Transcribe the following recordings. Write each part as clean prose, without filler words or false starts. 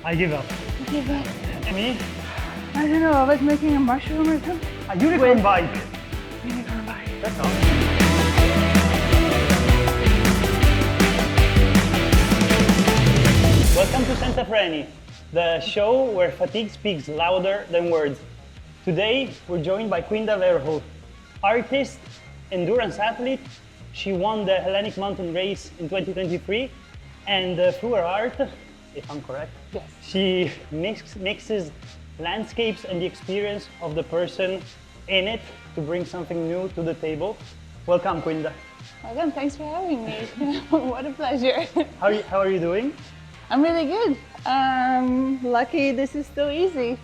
I give up. Give up. Me? I don't know, I was making a mushroom or something. A unicorn bike. Unicorn bike. That's all. Welcome to Senza Freni, the show where fatigue speaks louder than words. Today, we're joined by Quinda Verheul, artist, endurance athlete. She won the Hellenic Mountain Race in 2023, and through her art, if I'm correct, Yes. she mixes landscapes and the experience of the person in it to bring something new to the table. Welcome, Quinda. Welcome, thanks for having me. What a pleasure. How are you doing? I'm really good. Lucky this is still easy.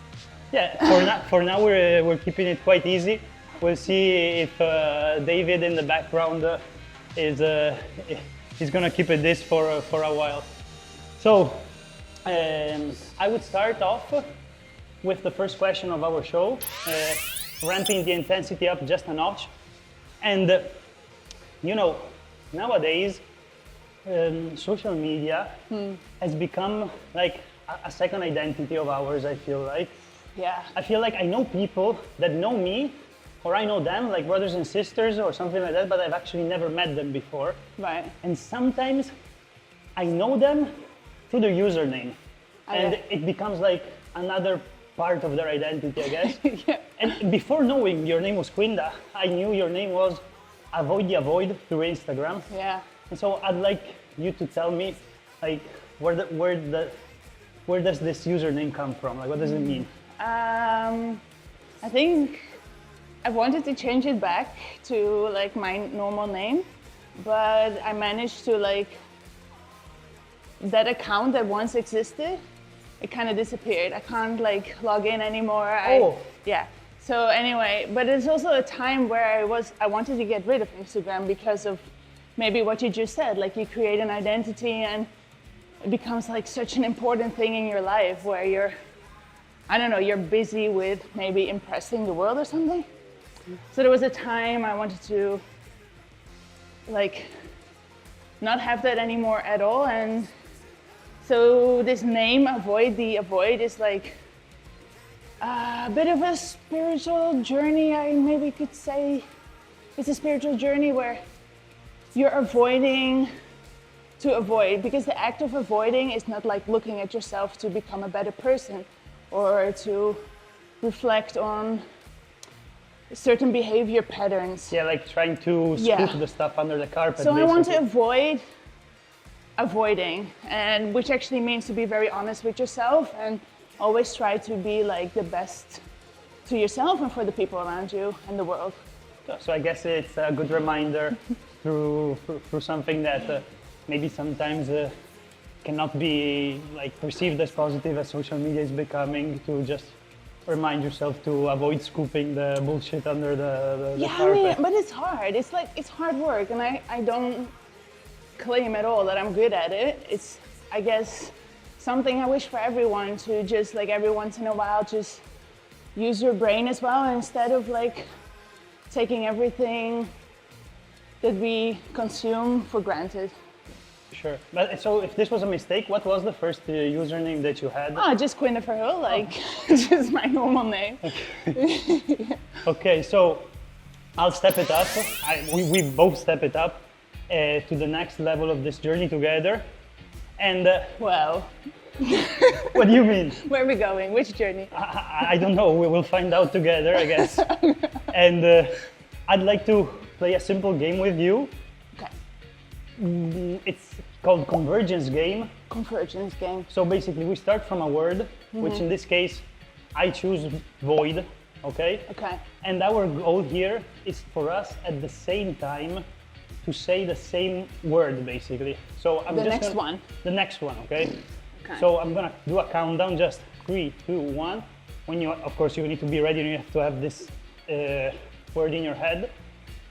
Yeah, for now we're keeping it quite easy. We'll see if David in the background he's gonna keep it this for a while. So I would start off with the first question of our show, ramping the intensity up just a notch. And you know, nowadays social media has become like a second identity of ours, I feel like. Yeah. I feel like I know people that know me, or I know them, like brothers and sisters or something like that, but I've actually never met them before. Right. And sometimes I know them through their username. And yeah. it becomes like another part of their identity, I guess. Yeah. And before knowing your name was Quinda, I knew your name was Avoid the Avoid through Instagram. Yeah. And so I'd like you to tell me, like, where does this username come from? Like, what does it mean? I think I wanted to change it back to like my normal name, but I managed to like that account that once existed, it kind of disappeared. I can't like log in anymore. Yeah. So anyway, but it's also a time where I wanted to get rid of Instagram because of maybe what you just said, like you create an identity and it becomes like such an important thing in your life where you're, I don't know, you're busy with maybe impressing the world or something. So there was a time I wanted to like not have that anymore at all. And so this name, Avoid the Avoid, is like a bit of a spiritual journey, I maybe could say. It's a spiritual journey where you're avoiding to avoid, because the act of avoiding is not like looking at yourself to become a better person or to reflect on certain behavior patterns. Yeah, like trying to scoop the stuff under the carpet. So basically. I want to avoid avoiding, and which actually means to be very honest with yourself and always try to be like the best to yourself and for the people around you and the world. So I guess it's a good reminder through something that maybe sometimes cannot be like perceived as positive as social media is becoming, to just remind yourself to avoid scooping the bullshit under the carpet. I mean, but it's hard. It's like, it's hard work, and I don't claim at all that I'm good at it. It's, I guess, something I wish for everyone to just like every once in a while just use your brain as well, instead of like taking everything that we consume for granted. Sure. But so if this was a mistake, what was the first username that you had? Oh, just Quinda Verheul, like just my normal name. Okay, so I'll step it up. We both step it up to the next level of this journey together. And Well, what do you mean? where are we going? Which journey? I don't know. We will find out together, I guess. And I'd like to play a simple game with you. Okay. It's called Convergence Game. Convergence game. So basically, we start from a word, which in this case, I choose void, okay? Okay. And our goal here is for us at the same time to say the same word, basically. So I'm The just next gonna- one. The next one, okay? Okay. So I'm gonna do a countdown, just 3, 2, 1. When you, of course, you need to be ready, and you have to have this word in your head.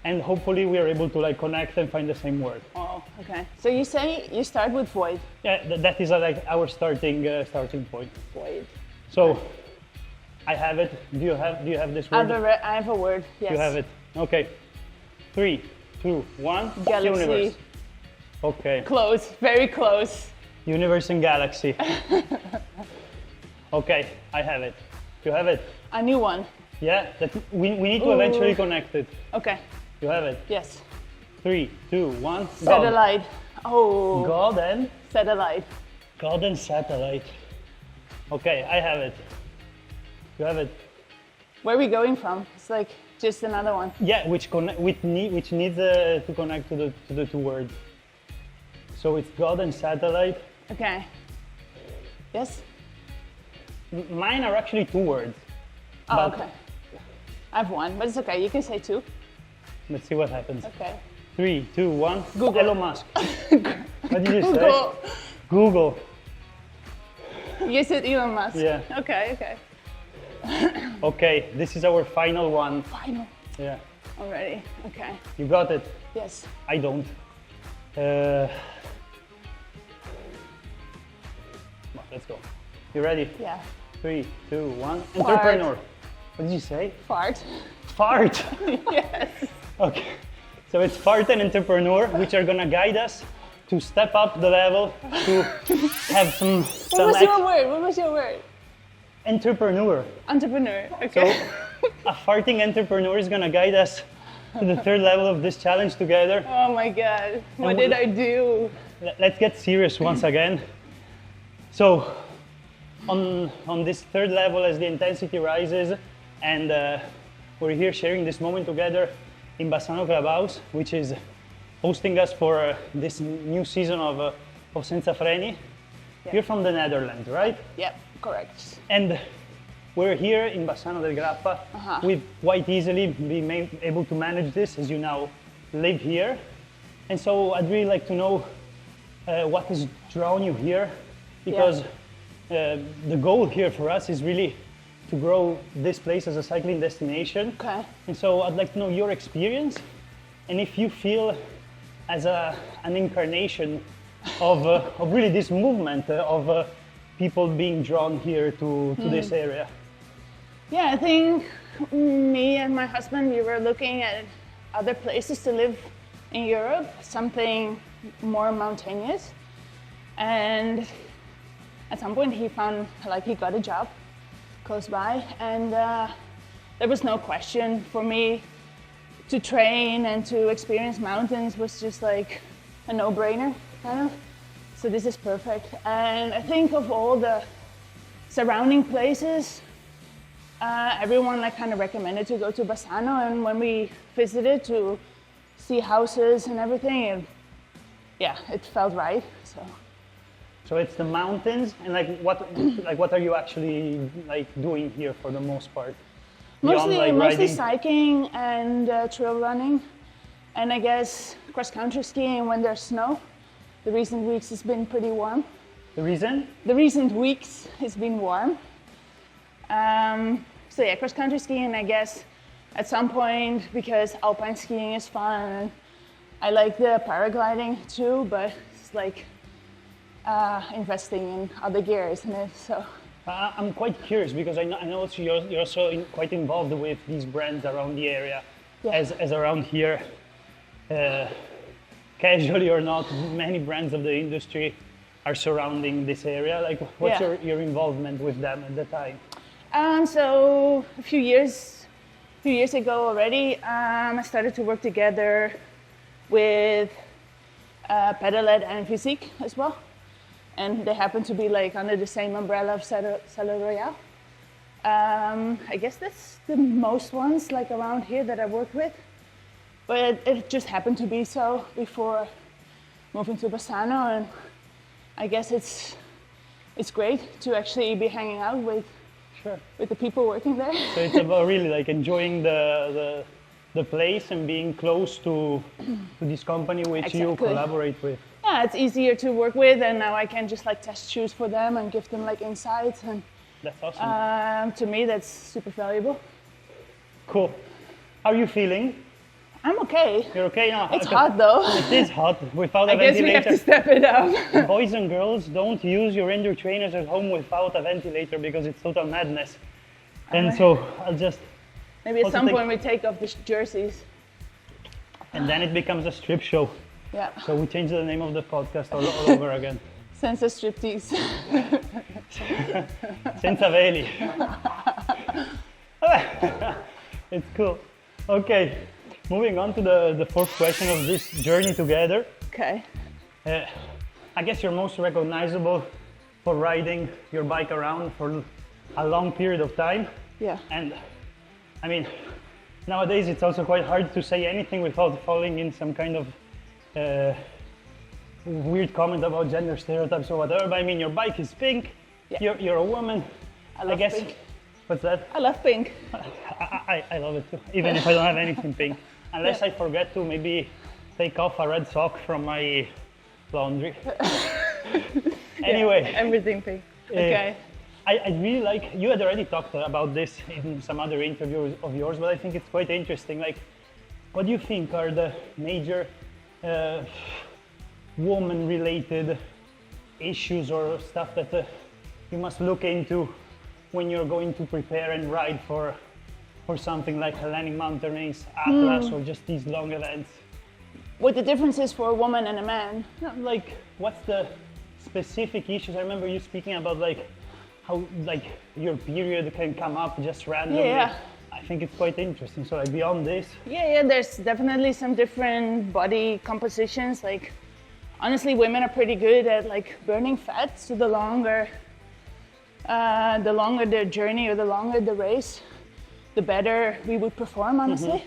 And hopefully we are able to like connect and find the same word. Oh, okay. So you say you start with void. Yeah, that is like our starting point. Void. So I have it. Do you have this word? I have a word. Yes. You have it. Okay. 3, 2, 1. Galaxy. Universe. Okay. Close. Very close. Universe and galaxy. Okay, I have it. You have it? A new one. Yeah, we need to eventually connect it. Okay. You have it? Yes. 3, 2, 1. Satellite. Oh. God and? Satellite. God and satellite. Okay, I have it. You have it? Where are we going from? It's like just another one. Yeah, which needs to connect to the two words. So it's God and satellite. Okay. Yes? Mine are actually two words. Oh, okay. I have one, but it's okay. You can say two. Let's see what happens. Okay. 3, 2, 1. Google. Elon Musk. What did you Google. say? Google. You said Elon Musk. Yeah. Okay. Okay, this is our final one. Final. Yeah. Already. Okay. You got it? Yes. I don't. Let's go. You ready? Yeah. 3, 2, 1. Entrepreneur. What did you say? Fart. Fart. Yes. Okay. So it's fart and entrepreneur, which are gonna guide us to step up the level, to have some. What was your word? Entrepreneur. Entrepreneur. Okay. So a farting entrepreneur is gonna guide us to the third level of this challenge together. Oh my God. What did I do? Let's get serious once again. So on this third level, as the intensity rises, and we're here sharing this moment together in Bassano Club House, which is hosting us for this new season of Senza Freni. Yeah. You're from the Netherlands, right? Yep, correct. And we're here in Bassano del Grappa. We've quite easily been able to manage this as you now live here. And so I'd really like to know what has drawn you here, because the goal here for us is really to grow this place as a cycling destination. Okay. And so I'd like to know your experience, and if you feel as an incarnation of really this movement of people being drawn here to this area. Yeah, I think me and my husband, we were looking at other places to live in Europe, something more mountainous. And at some point he found, he got a job close by, and there was no question for me to train and to experience mountains was just like a no-brainer, kind of. So this is perfect. And I think of all the surrounding places, everyone kind of recommended to go to Bassano, and when we visited to see houses and everything, it felt right. So it's the mountains, and what are you actually doing here for the most part? Mostly cycling and trail running, and I guess cross-country skiing when there's snow. The recent weeks it's been pretty warm. The reason? The recent weeks it's been warm. So yeah, cross-country skiing, I guess, at some point, because alpine skiing is fun, and I like the paragliding too, but it's like investing in other gear, isn't it? So. I'm quite curious, because I know you're also quite involved with these brands around the area, as around here, casually or not, many brands of the industry are surrounding this area. What's your involvement with them at the time? So a few years ago already, I started to work together with Pedalet and Physique as well. And they happen to be under the same umbrella of Cellar Royale. I guess that's the most ones around here that I work with. But it just happened to be so before moving to Bassano, and I guess it's great to actually be hanging out with the people working there. So it's about really enjoying the place and being close to this company which you collaborate with. Yeah, it's easier to work with, and now I can just test shoes for them and give them insights, and that's awesome. To me, that's super valuable. Cool. How are you feeling? I'm okay. You're okay now? It's hot though. It is hot without a ventilator. I guess we have to step it up. Boys and girls, don't use your indoor trainers at home without a ventilator, because it's total madness. And so I'll just... Maybe at some point we take off the jerseys. And then it becomes a strip show. Yeah. So we change the name of the podcast all over again. Senza striptease. Senza veli. It's cool. Okay, moving on to the fourth question of this journey together. Okay. I guess you're most recognizable for riding your bike around for a long period of time. Yeah. And I mean, nowadays it's also quite hard to say anything without falling in some kind of weird comment about gender stereotypes or whatever. But I mean, your bike is pink. Yeah. You're a woman. I love guess. pink. What's that? I love pink. I love it too, even if I don't have anything pink. Unless I forget to maybe take off a red sock from my laundry. Anyway. Yeah, everything pink. Okay. I really like, you had already talked about this in some other interviews of yours, but I think it's quite interesting. Like, what do you think are the major woman-related issues or stuff that you must look into when you're going to prepare and ride for something like Hellenic Mountain Race, Atlas, or just these long events? What the difference is for a woman and a man? Yeah, like, what's the specific issues? I remember you speaking about like how like your period can come up just randomly. Yeah. I think it's quite interesting. So like beyond this. Yeah, there's definitely some different body compositions. Like, honestly, women are pretty good at like burning fat. So the longer their journey or the longer the race, the better we would perform, honestly.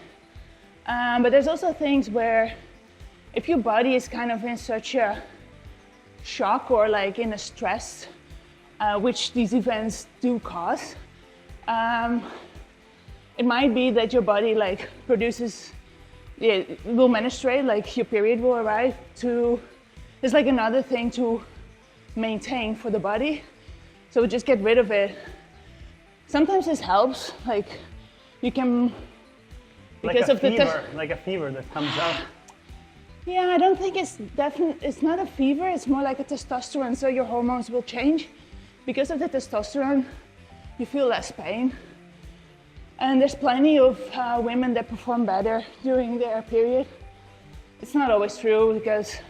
But there's also things where if your body is kind of in such a shock or like in a stress, which these events do cause, it might be that your body like produces, will menstruate, like your period will arrive it's like another thing to maintain for the body. So just get rid of it. Sometimes this helps, like you can, because like a fever, like a fever that comes out. Yeah, I don't think it's not a fever, it's more like a testosterone, so your hormones will change. Because of the testosterone, you feel less pain. And there's plenty of women that perform better during their period. It's not always true because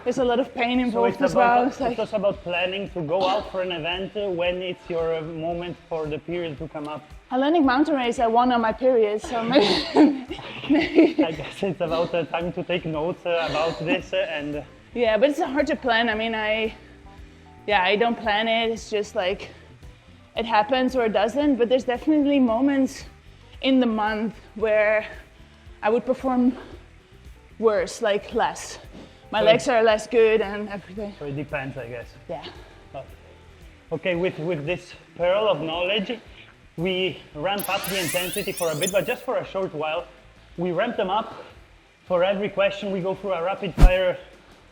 there's a lot of pain involved as well. It's also about planning to go out for an event when it's your moment for the period to come up. Hellenic Mountain Race, I won on my period, so maybe. I guess it's about time to take notes about this and. Yeah, but it's hard to plan. I mean, I don't plan it. It's just like it happens or it doesn't. But there's definitely moments in the month where I would perform worse, like less. My legs are less good and everything. So it depends, I guess. Yeah. Okay, with this pearl of knowledge, we ramp up the intensity for a bit, but just for a short while. We ramp them up. For every question, we go through a rapid fire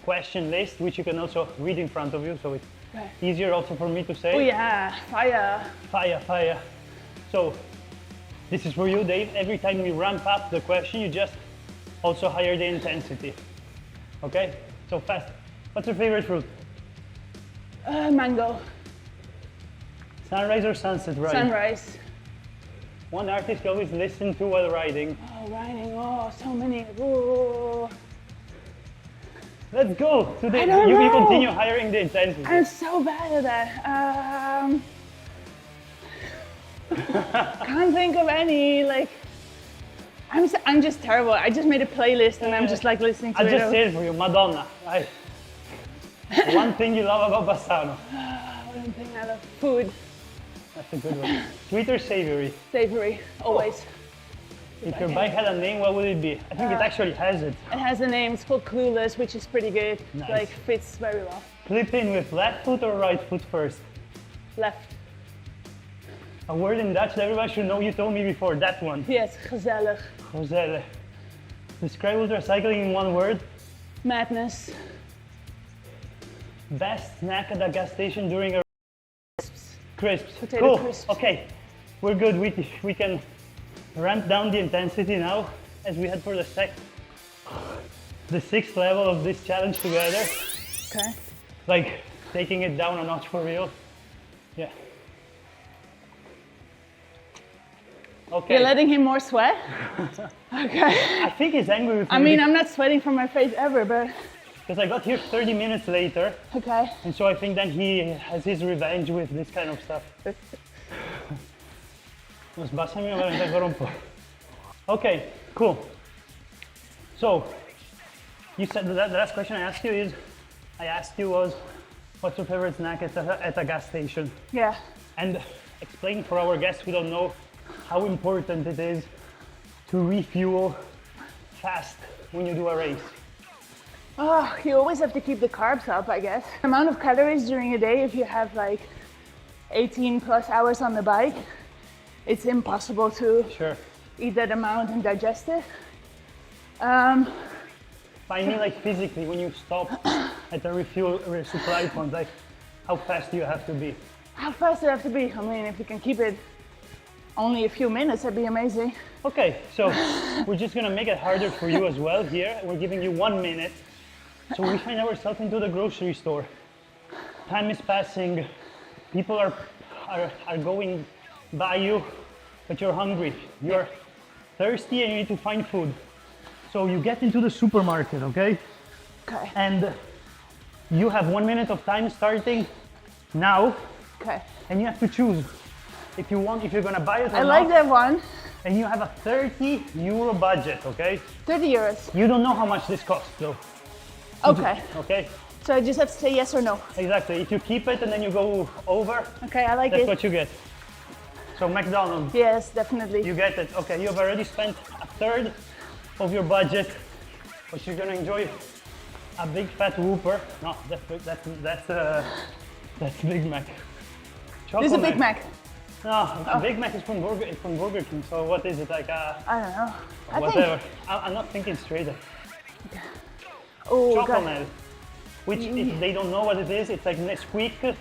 question list, which you can also read in front of you, so it's easier also for me to say. Oh yeah, fire. Fire. So, this is for you, Dave. Every time we ramp up the question, you just also higher the intensity. Okay? So fast. What's your favorite fruit? Mango. Sunrise or sunset riding? Sunrise. One artist you always listen to while riding. Oh, riding. Oh, so many. Oh. Let's go. Today, I don't know. continue hiring the intensity. I'm so bad at that. Can't think of any. Like, I'm just terrible. I just made a playlist and I'm just like listening to I'll it. just say it for you, Madonna. Right. One thing you love about Bassano. One thing I love. Food. That's a good one. Sweet or savory? Savory, always. If your bike had a name, what would it be? I think it actually has it. It has a name. It's called Clueless, which is pretty good. Nice. Like, fits very well. Clip in with left foot or right foot first? Left. A word in Dutch that everybody should know. You told me before that one. Yes, gezellig. Gezellig. Describe ultra-cycling in one word. Madness. Best snack at a gas station during a crisps. Potato cool. crisps. Okay, we're good. We can ramp down the intensity now as we head for the sixth level of this challenge together. Okay. Like taking it down a notch for real. Yeah. Okay. You're letting him more sweat? Okay. I think he's angry with me. I mean, I'm not sweating from my face ever, but because I got here 30 minutes later, Okay. and so I think then he has his revenge with this kind of stuff. Sbassami ancora un po'. Okay, cool. So, you said the last question I asked you was, what's your favorite snack at a gas station? Yeah. And explain for our guests who don't know how important it is to refuel fast when you do a race. Oh, you always have to keep the carbs up, I guess. The amount of calories during a day, if you have like 18 plus hours on the bike, it's impossible to Sure. eat that amount and digest it. I mean, like physically, when you stop at the resupply point, like how fast do you have to be? How fast do you have to be? I mean, if you can keep it only a few minutes, that'd be amazing. Okay, so we're just gonna make it harder for you as well here. We're giving you 1 minute. So we find ourselves into the grocery store. Time is passing. People are going by you, but you're hungry. You're thirsty and you need to find food. So you get into the supermarket, okay? Okay. And you have 1 minute of time starting now, Okay. and you have to choose if you're gonna buy it or I like not. that one. And you have a 30 euro budget, okay? 30 euros. You don't know how much this costs though, Okay. okay? So I just have to say yes or no. Exactly, if you keep it and then you go over, Okay, I like that's it. what you get. So McDonald's, Yes, definitely. you get it. Okay, you've already spent a third of your budget, but you're gonna enjoy a big fat Whopper. No, that's Big Mac. This is a Big Mac. No, a Big Mac is from Burger King. So what is it like? I don't know. Whatever. I'm not thinking straight. Oh, God. Chocolate, which if they don't know what it is, it's like Nesquik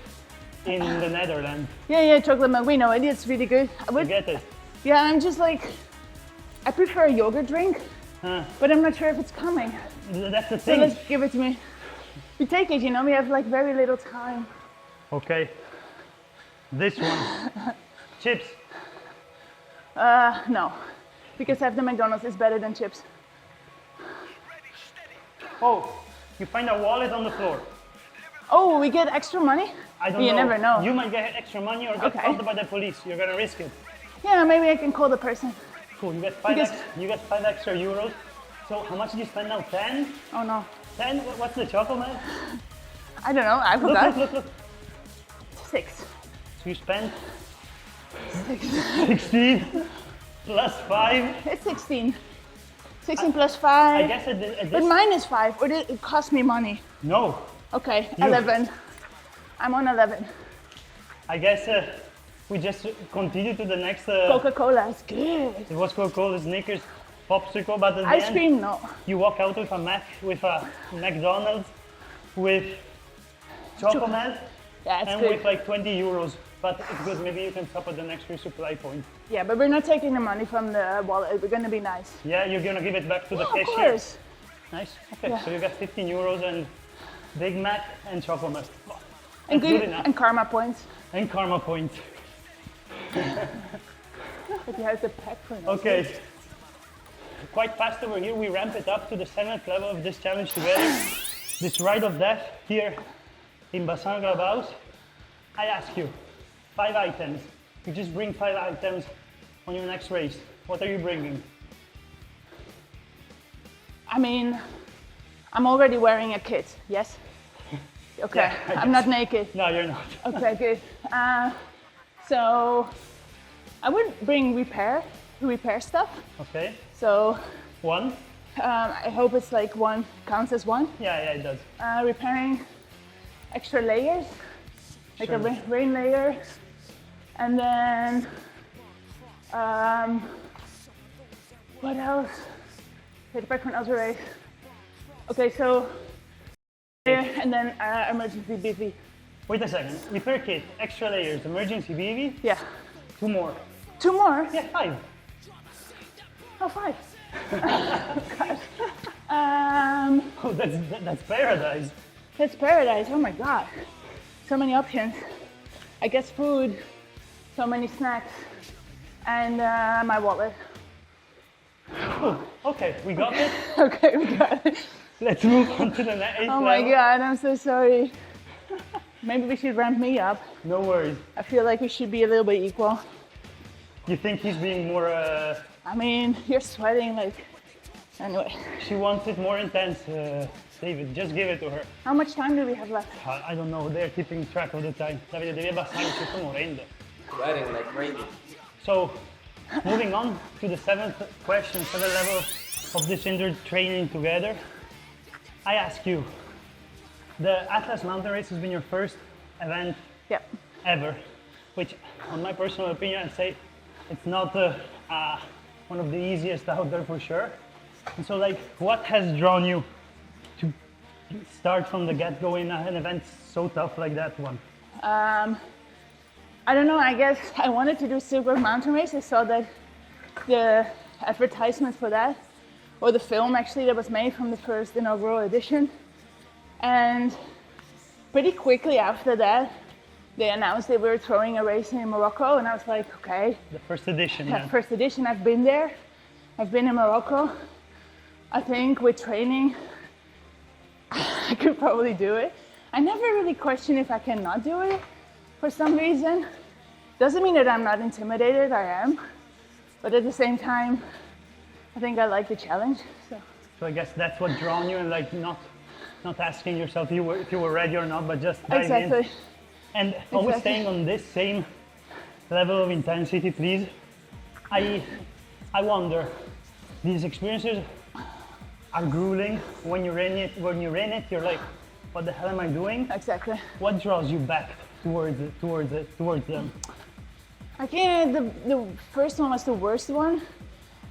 in the Netherlands. Yeah, chocolate milk. We know it. It's really good. You get it? Yeah, I'm just like, I prefer a yogurt drink, Huh. but I'm not sure if it's coming. That's the So thing. let's give it to me. We take it, you know, we have like very little time. Okay. This one. Chips. No, because after McDonald's is better than chips. Oh, you find a wallet on the floor. Oh, we get extra money? I don't know. You never know. You might get extra money or get Okay. caught by the police. You're gonna risk it. Yeah, maybe I can call the person. Cool. You get Because- you get 5 extra euros. So how much did you spend now? 10? Oh no, 10? What's the chocolate? I don't know, I Look, forgot. look. 6. So you spent 16 plus 5. It's 16. 16 plus 5. I guess at But this. mine is 5, or did it cost me money? No. Okay, You. 11. I'm on 11. I guess we just continue to the next. Coca-Cola is good. It was Coca-Cola, Snickers, popsicle, but at the Ice end, cream, no. you walk out with a McDonald's with chocolate Yeah, it's and good. with like 20 euros. But it's good. Maybe you can stop at the next resupply point. Yeah, but we're not taking the money from the wallet. We're gonna be nice. Yeah, you're gonna give it back to the Yeah, of cashier. course. Nice. Okay, Yeah. so you got 15 euros and Big Mac and chocolate. And That's good, good enough. and karma points. And karma points. But you have to pack for it. Okay. Quite fast over here, we ramp it up to the 7th level of this challenge together. This ride of death here in Bassano Club House. I ask you, 5 items. You just bring 5 items on your next race. What are you bringing? I mean, I'm already wearing a kit, yes? Okay, Yeah, I I'm guess. not naked. No, you're not. Okay, good. So I would bring repair stuff. Okay. So 1? I hope it's like one counts as one. Yeah, it does. Repairing extra layers, like Sure. a rain layer, and then what else? Take it back from another race. Okay, so and then emergency BV. Wait a second. Repair kit, extra layers, emergency BV, Yeah, 2 more. 2 more. Yeah, 5. Oh, 5. Oh, that's paradise. That's paradise. Oh my god, so many options. I guess food, so many snacks, and my wallet. Okay, we got it. Okay, we got it. Let's move on to the next Oh my God, I'm so sorry. Maybe we should ramp me up. No worries. I feel like we should be a little bit equal. You think he's being more... I mean, you're sweating like... Anyway. She wants it more intense, David. Just give it to her. How much time do we have left? I don't know. They're keeping track of the time. Davide, devi abbassare, ci sto morendo. Sweating like crazy. So, moving on to the seventh question, seventh level of this indoor training together. I ask you, the Atlas Mountain Race has been your first event Yep. ever, which, on my personal opinion, I'd say it's not one of the easiest out there for sure. And so, like, what has drawn you to start from the get-go in an event so tough like that one? I don't know, I guess I wanted to do Silk Road Mountain Race. I saw that the advertisement for that, or the film actually that was made from the first inaugural edition. And pretty quickly after that, they announced they were throwing a race in Morocco, and I was like, okay. The first edition, Yeah, yeah. first edition, I've been there. I've been in Morocco. I think with training, I could probably do it. I never really question if I cannot do it for some reason. Doesn't mean that I'm not intimidated, I am. But at the same time, I think I like the challenge. So I guess that's what drawn you, and like not asking yourself if you were ready or not, but just dive in. Exactly. And always staying on this same level of intensity, please. I wonder, these experiences are grueling. When you're in it, you're like, what the hell am I doing? Exactly. What draws you back towards them? I think the first one was the worst one,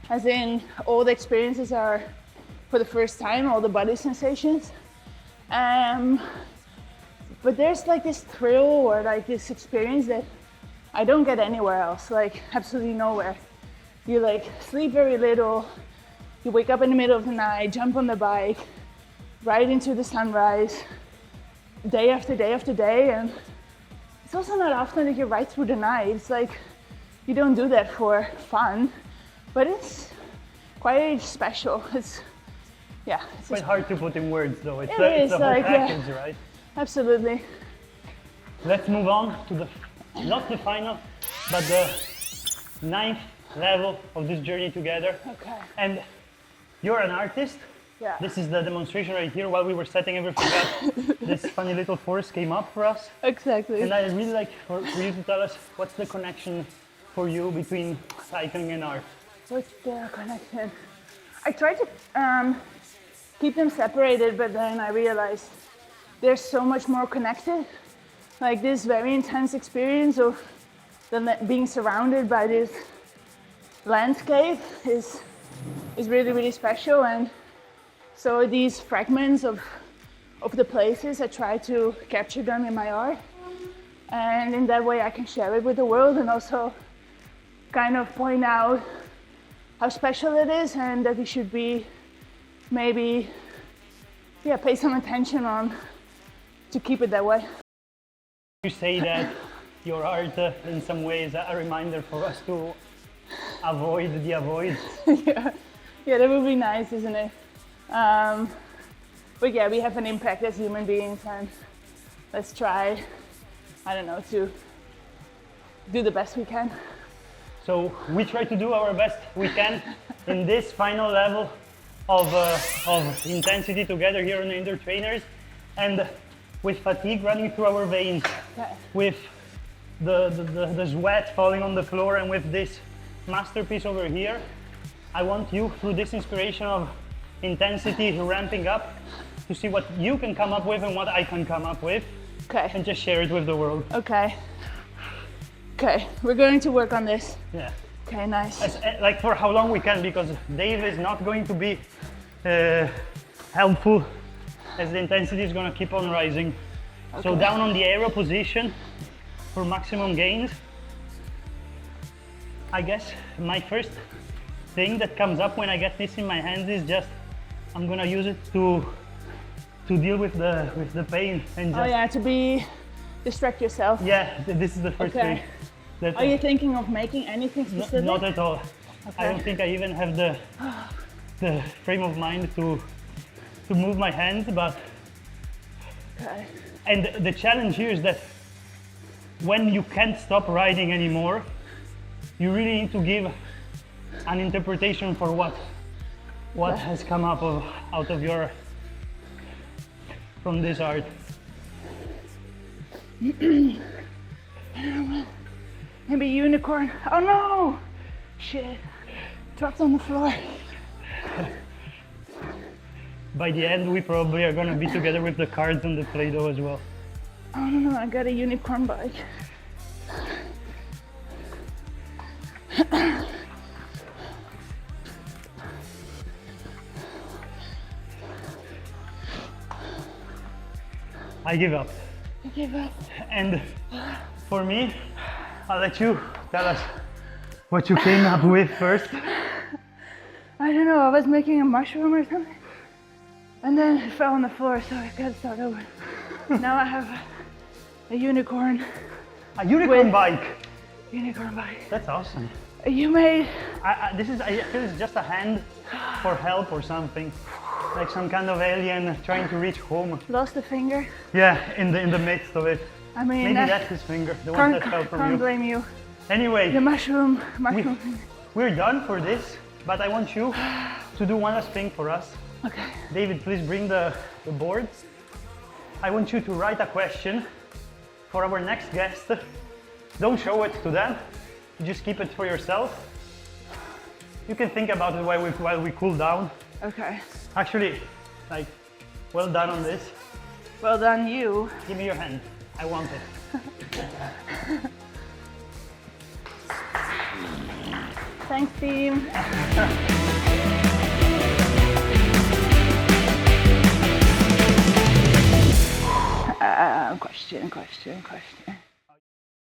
as in all the experiences are for the first time, all the body sensations. But there's like this thrill or like this experience that I don't get anywhere else, like absolutely nowhere. You like sleep very little, you wake up in the middle of the night, jump on the bike, ride into the sunrise, day after day after day, and it's also not often that you ride through the night. It's like you don't do that for fun, but it's quite special. It's quite hard to put in words though. It's It is the whole like, package, right? absolutely. Let's move on to not the final, but the ninth level of this journey together. Okay. And you're an artist. Yeah. This is the demonstration right here. While we were setting everything up, this funny little force came up for us. Exactly. And I'd really like for you to tell us what's the connection for you between cycling and art. What's the connection? I tried to keep them separated, but then I realized they're so much more connected. Like this very intense experience of being surrounded by this landscape is really, really special. And so these fragments of the places, I try to capture them in my art. And in that way I can share it with the world and also kind of point out how special it is and that we should be maybe, pay some attention on to keep it that way. You say that your art in some ways a reminder for us to avoid the avoids. Yeah, that would be nice, isn't it? But yeah, we have an impact as human beings and let's try, I don't know, to do the best we can. So we try to do our best we can in this final level of intensity together here on the Indoor Trainers, and with fatigue running through our veins, with the sweat falling on the floor, and with this masterpiece over here, I want you, through this inspiration of intensity ramping up, to see what you can come up with and what I can come up with, and just share it with the world. Okay, we're going to work on this. Yeah. Okay, nice. Like for how long we can, because Dave is not going to be helpful as the intensity is going to keep on rising. So down on the aero position for maximum gains. I guess my first thing that comes up when I get this in my hands is just I'm going to use it to deal with the pain and just to distract yourself. Yeah, this is the first thing. Are you thinking of making anything specific? Not at all. I don't think I even have the frame of mind to to move my hands, but Okay. and the challenge here is that when you can't stop riding anymore, you really need to give an interpretation for what has come up out of your from this art. Maybe unicorn. Oh no! Shit. Dropped on the floor. By the end, we probably are gonna be together with the cards and the Play-Doh as well. Oh no, I got a unicorn bike. I give up. I gave up. And for me, I'll let you tell us what you came up with first. I don't know, I was making a mushroom or something. And then it fell on the floor, so I gotta start over. Now I have a unicorn. A unicorn With- bike. Unicorn bike. That's awesome. You made... I feel it's just a hand for help or something. Like some kind of alien trying to reach home. Lost a finger. Yeah, in the midst of it. I mean, Maybe that's his finger, the one that fell from can't you. blame you. Anyway, The mushroom finger. we're done for this, but I want you to do one last thing for us. Okay. David, please bring the boards. I want you to write a question for our next guest. Don't show it to them, just keep it for yourself. You can think about it while we cool down. Okay. Actually, like, well done on this. Well done, you. Give me your hand. I want it. Thanks, team. Question.